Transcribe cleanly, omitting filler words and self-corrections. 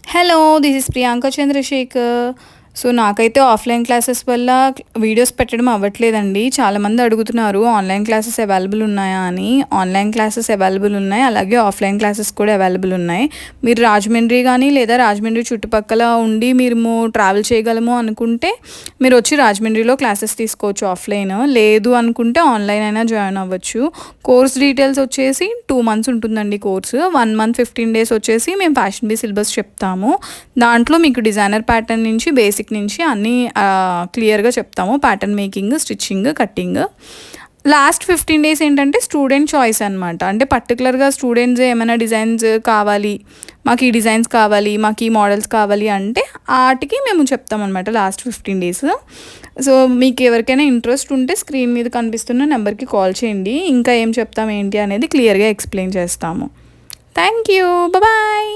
Hello, this is Priyanka Chandrasekhar. So, నాకైతే offline classes వల్ల videos పెట్టడం అవ్వట్లేదండి. చాలామంది అడుగుతున్నారు ఆన్‌లైన్ క్లాసెస్ అవైలబుల్ ఉన్నాయా అని. ఆన్‌లైన్ క్లాసెస్ అవైలబుల్ ఉన్నాయి. అలాగే ఆఫ్‌లైన్ క్లాసెస్ కూడా అవైలబుల్ ఉన్నాయి. మీరు రాజమండ్రి గానీ, లేదా రాజమండ్రి చుట్టుపక్కల ఉండి మేము ట్రావెల్ చేయగలము అనుకుంటే, మీరొచ్చి రాజమండ్రిలో క్లాసెస్ తీసుకోవచ్చు ఆఫ్‌లైన్. లేదు అనుకుంటే ఆన్‌లైన్ అయినా జాయిన్ అవ్వచ్చు. కోర్స్ డీటెయిల్స్ వచ్చేసి 2 మంత్స్ ఉంటుందండి కోర్సు. 1 మంత్ 15 డేస్ వచ్చేసి మేము ఫ్యాషన్ బి సిలబస్ చెప్తాము. దాంట్లో మీకు డిజైనర్ ప్యాటర్న్ నుంచి బేసిక్ నుంచి అన్నీ క్లియర్‌గా చెప్తాము. Pattern making, stitching, cutting. Last 15 days ఏంటంటే స్టూడెంట్ చాయిస్ అనమాట. అంటే పర్టిక్యులర్‌గా స్టూడెంట్స్ ఏమైనా డిజైన్స్ కావాలి, మాకు ఈ డిజైన్స్ కావాలి, మాకు ఈ మోడల్స్ కావాలి అంటే ఆటికి మేము చెప్తామన్నమాట లాస్ట్ 15 డేస్. సో, మీకు ఎవరికైనా ఇంట్రెస్ట్ ఉంటే స్క్రీన్ మీద కనిపిస్తున్న నెంబర్‌కి కాల్ చేయండి. ఇంకా ఏం చెప్తాం ఏంటి అనేది క్లియర్‌గా ఎక్స్‌ప్లెయిన్ చేస్తాము. Thank you. బాయ్.